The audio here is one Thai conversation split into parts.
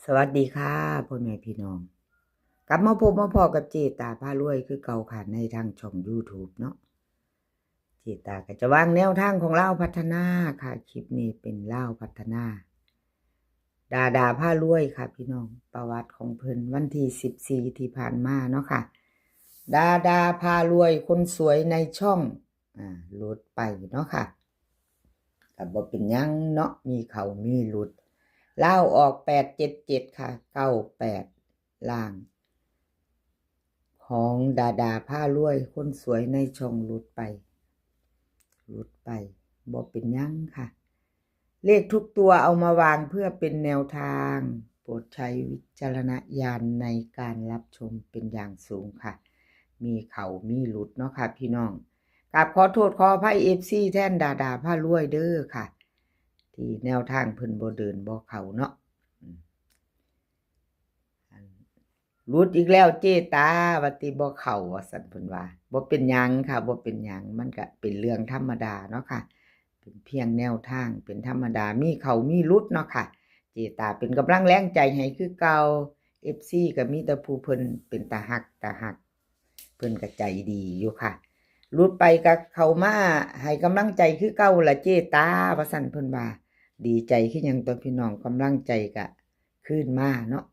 สวัสดีค่ะพ่อแม่พี่น้องกลับมาพบมาพอกับเจตาพารวยคือเก่าค่ะในทางช่อง YouTube เนาะเจตาก็จะวางแนวทางของเล่าพัฒนาค่ะคลิปนี้เป็นเล่าพัฒนาดาพารวยค่ะพี่น้องประวัติของเพิ่นวันที่14ที่ผ่านมาเนาะค่ะดาพารวยคนสวยในช่องหลุดไปเนาะค่ะก็บ่เป็นหยังเนาะมีเขามีหลุดเล่าออก877ค่ะ98ล่างของดาผ้ารวยคนสวยในช่องหลุดไปบ่เป็นหยังค่ะเลขทุกตัวเอามาวางเพื่อเป็นแนวทางโปรดใช้วิจารณญาณในการรับชมเป็นอย่างสูงค่ะมีเขามีหลุดเนาะค่ะพี่น้องกับขอโทษขออภัย FC แทนดาผ้ารวยเด้อค่ะที่แนวทางเพิ่นบ่เดินบ่เข้าเนาะรุดอีกแล้วเจตาวัติบ่เข้าว่าซั่นเพิ่นว่าบ่เป็นหยังค่ะบ่เป็นหยังมันก็เป็นเรื่องธรรมดาเนาะค่ะเป็นเพียงแนวทางเป็นธรรมดามีเข้ามีหลุดเนาะค่ะเจตาเป็นกำลังแรงใจให้คือเก่า FC ก็มีแต่ผู้เพิ่นเป็นตาฮักเพิ่นก็ใจดีอยู่ค่ะหลุดไปก็เข้ามาให้กำลังใจคือเก่าล่ะเจตาว่าซั่นเพิ่นว่าดีใจคือหยังตัวพี่น้องกำลังใจก็คืนมาเนาะ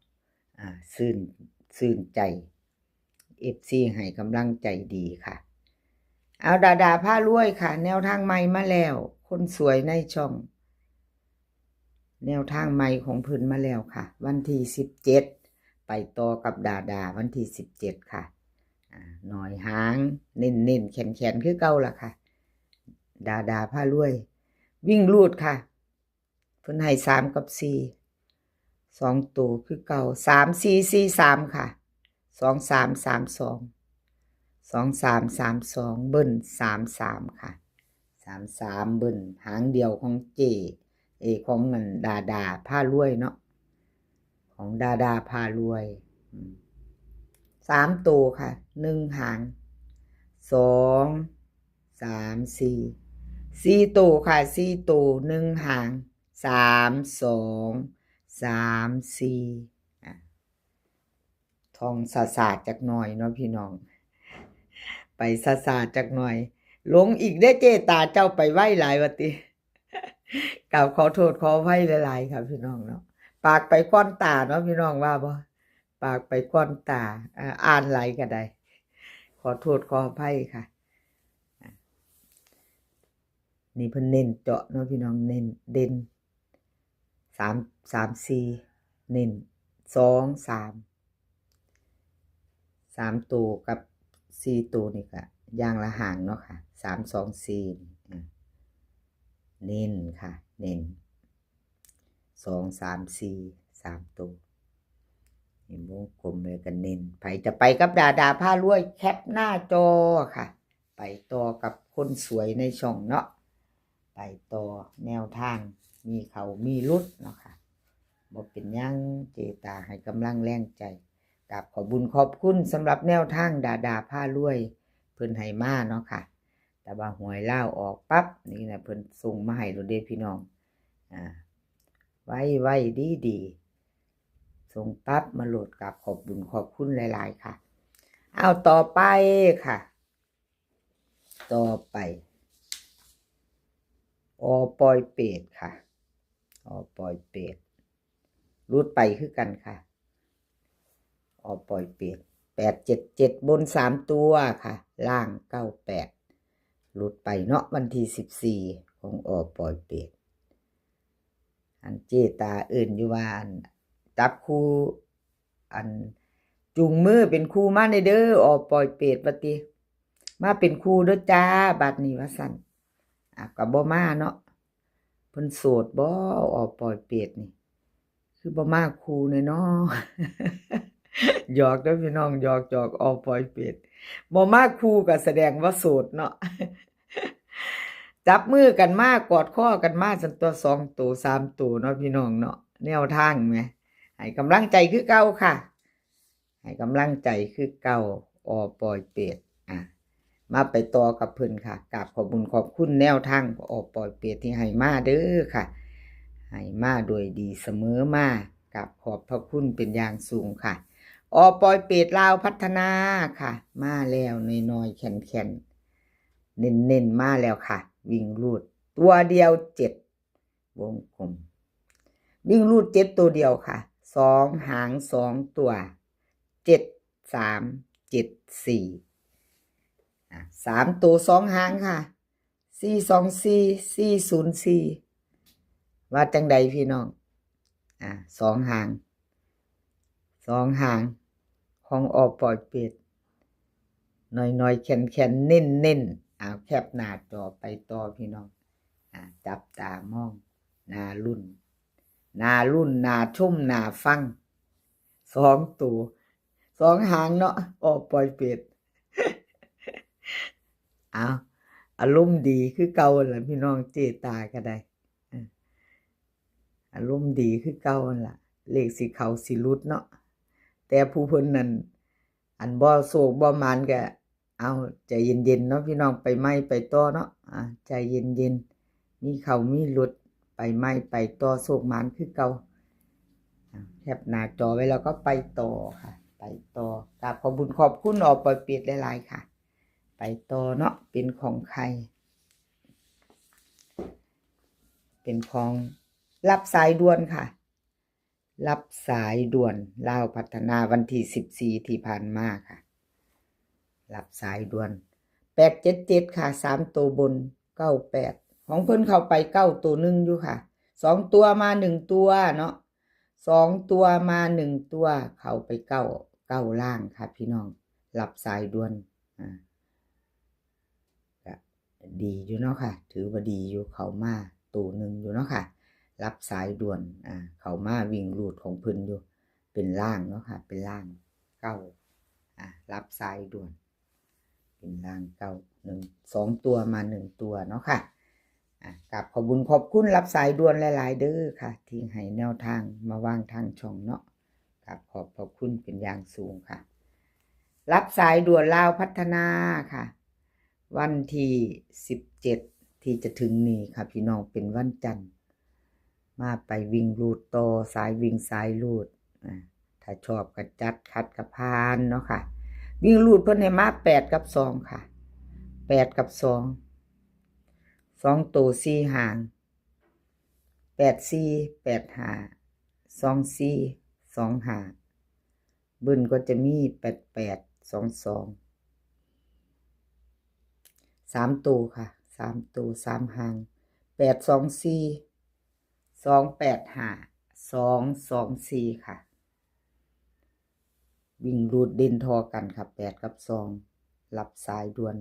ซื่นใจ FC ให้กำลังใจดีค่ะเอาดาผ้ารวยค่ะแนวทางใหม่มาแล้วคนสวยในช่องแนวทางใหม่ของเพิ่นมาแล้วค่ะวันที่17ไปต่อกับดาวันที่17ค่ะหน่อยหางเน้นแขนคือเก่าล่ะค่ะดาผ้ารวยวิ่งรูดค่ะเพิ่นให้3กับ4 2ตัวคือเก่า3 4 4 3ค่ะ2332 2332เบิ้ล33ค่ะ33เบิ้ลหางเดียวของของเงินดาผ้ารวยเนาะของดาผ้ารวย3ตัวค่ะ1หาง2 3 4ตัวค่ะ4ตัว1หาง3 2 3 4ทองสาดจักหน่อยเนาะพี่น้องไปสาดจักหน่อยลงอีกได้เจตาเจ้าไปไหว้หลายวะติกล่าวขอโทษขออภัยหลายๆครับพี่น้องเนาะปากไปก้อนตาเนาะพี่น้องว่าบ่ปากไปก้อนตาอ่านไหลก็ได้ขอโทษขออภัยค่ะนี่เพิ่นเน้นเจาะเนาะพี่น้องเน้นเด่น3 4เน้น2 3ตัวกับ4ตัวนี่ก็อย่างละหางเนาะค่ะ3 2 4เน้นค่ะเน้น2 3 4 3ตัวเห็นวงกลมเลยกันเน้นไปจะไปกับดาผ้ารวยแคปหน้าจอค่ะไปต่อกับคนสวยในช่องเนาะไปต่อแนวทางมีเขามีรุดเนาะค่ะบ่เป็นยังเจตาให้กำลังแรงใจกับขอบุญขอบคุณสำหรับแนวทางดาผ้ารวยเพิ่นให้มาเนาะค่ะแต่ว่าหวยเล่าออกปั๊บนี่นะเพิ่นส่งมาให้เราเด้พี่น้องไว้ดีส่งปั๊บมาโหลดกับขอบบุญขอบคุณหลายๆค่ะเอาต่อไปค่ะต่อไปปอยเป็ดค่ะปอยเป็ดรูดไปคือกันค่ะปอยเป็ด877บน3ตัวค่ะล่าง98หลุดไปเนาะวันที่14ของปอยเป็ดอันเจตาอื่นอยู่ว่าจับคู่อันจุงมือเป็นคู่มาในเด้อปอยเป็ดปฏิมาเป็นคู่เด้อจ้าบัดนี้ว่าสั่นก็บ่มาเนาะเพิ่นโสดบ่ปอยเป็ดนี่คือบ่มาคู่เนาะหยอกเด้อพี่น้องหยอกปอยเป็ดบ่มาคู่ก็แสดงว่าโสดเนาะจับมือกันมากอดข้อกันมาจนตัว2ตัว3ตัวเนาะพี่น้องเนาะแนวทางแหมให้กำลังใจคือเก่าค่ะให้กำลังใจคือเก่าปอยเป็ดมาไปต่อกับเพิ่นค่ะกราบขอบคุณขอบคุณแนวทางปอยเป็ดที่ให้มาเด้อค่ะให้มาโดยดีเสมอมา กับขอบพระคุณเป็นอย่างสูงค่ะอปอยเปตลาวพัฒนาค่ะมาแล้วน้อยๆแข็งๆเน้นๆมาแล้วค่ะวิ่งรูดตัวเดียว7วงกลมวิ่งรูด7ตัวเดียวค่ะ2หาง2ตัว73743ตัว2หางค่ะ424 404ว่าจังใดพี่น้อง2หางของอปอยเป็ดน้อยๆแข็งๆเน้นแคปหน้าจอไปต่อพี่น้องจับตามองน่ารุ่นน่าชมน่าฟัง2ตัว2หางเนาะอปอยเป็ดอารมณ์ดีคือเก่าล่ะพี่น้องเจตาก็ได้อารมณ์ดีคือเก่าล่ะเลขสิเขาสิรุดเนาะแต่ผู้เพิ่นนั้นอันบ่โศกบ่หมานก็เอาใจเย็นๆเนาะพี่น้องไปไม่ไปต่อเนาะใจเย็นๆมีเขามีรุดไปไม่ไปต่อโศกหมานคือเก่าแคปหน้าจอไว้แล้วก็ไปต่อค่ะไปต่อกราบขอบคุณขอบคุณอปอยเป็ดหลายๆค่ะไปต่อเนาะเป็นของใครเป็นของรับสายด่วนค่ะรับสายด่วนลาวพัฒนาวันที่14ที่ผ่านมาค่ะรับสายด่วน877ค่ะ3ตัวบน98ของเพิ่นเข้าไป9ตัวนึงอยู่ค่ะ2ตัวมา1ตัวเนาะ2ตัวมา1ตัวเข้าไป9ล่างค่ะพี่น้องรับสายด่วนดีอยู่เนาะค่ะถือว่าดีอยู่เข้ามาตัวนึงอยู่เนาะค่ะรับสายด่วนเข้ามาวิ่งรูดของเพิ่นอยู่เป็นล่างเนาะค่ะเป็นล่าง9รับสายด่วนเป็นล่าง2ตัวมา1ตัวเนาะค่ะกับขอบคุณรับสายด่วนหลายๆเด้อค่ะที่ให้แนวทางมาวางทางช่องเนาะกับขอบคุณเป็นอย่างสูงค่ะรับสายด่วนลาวพัฒนาค่ะวันที่17ที่จะถึงนี้ค่ะพี่น้องเป็นวันจันทร์มาไปวิ่งรูดต่อสายวิ่งสายรูดถ้าชอบก็จัดคัดกระพานเนาะค่ะวิ่งรูดเพิ่นให้มา8กับ2ค่ะ8กับ2ตัว4หาง84 85 24 25บึ้นก็จะมี88 22 3ตัวค่ะ3ตัว3หาง824 285 224ค่ะวิ่งรูดเด่นทอกันค่ะ8กับ2รับสายด่วน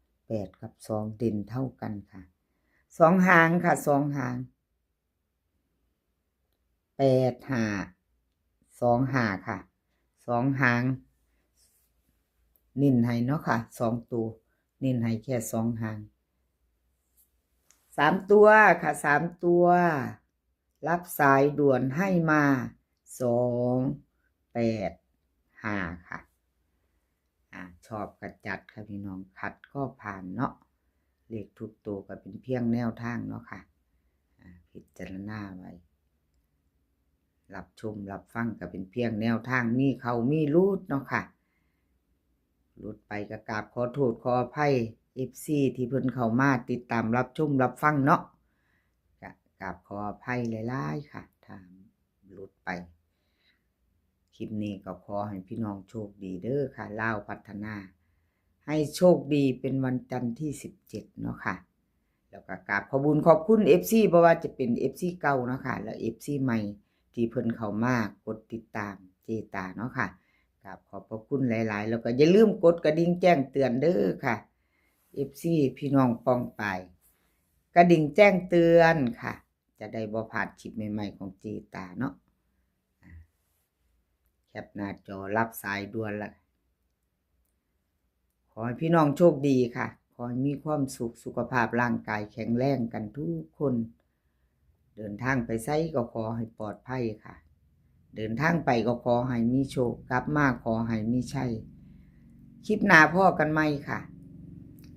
8กับ2เด่นเท่ากันค่ะ2หางค่ะ2หาง85 25ค่ะ2หางนิ่นให้เนาะค่ะ2ตัวนิ่นให้แค่2หาง3ตัวค่ะ3ตัวรับสายด่วนให้มา2 8 5ค่ะชอบกระจัดค่ะพี่น้องขัดก็ผ่านเนาะเลขทุกตัวก็เป็นเพียงแนวทางเนาะค่ะพิจารณาไว้รับชมรับฟังก็เป็นเพียงแนวทางมีเขามีรูดเนาะค่ะรูดไปก็กราบขอโทษขออภัย FC ที่เพิ่นเข้ามาติดตามรับชมรับฟังเนาะกราบขออภัยหลายๆค่ะถ้ารูดไปคลิปนี้ก็ขอให้พี่น้องโชคดีเด้อค่ะลาวพัฒนาให้โชคดีเป็นวันจันทร์ที่17เนาะค่ะแล้วก็กราบขอบคุณ FC เพราะว่าจะเป็น FC เก่าเนาะค่ะแล้ว FC ใหม่ที่เพิ่นเข้ามากดติดตามเจตาเนาะค่ะกราบขอบพระคุณหลายๆแล้วก็อย่าลืมกดกระดิ่งแจ้งเตือนเด้อค่ะ FC พี่น้องปองไปกระดิ่งแจ้งเตือนค่ะจะได้บ่พลาดคลิปใหม่ๆของเจตาเนาะแคปหน้าจอรับสายด่วนละขอให้พี่น้องโชคดีค่ะขอให้มีความสุขสุขภาพร่างกายแข็งแรงกันทุกคนเดินทางไปไสก็ขอให้ปลอดภัยค่ะเดินทางไปก็ขอให้มีโชคกลับมาขอให้มีชัยคลิปหน้าพ่อกันไหมค่ะ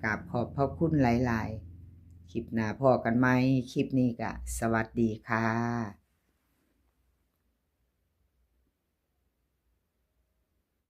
กราบขอบพระคุณหลายๆคลิปหน้าพ่อกันไหมคลิปนี้ก็สวัสดีค่ะ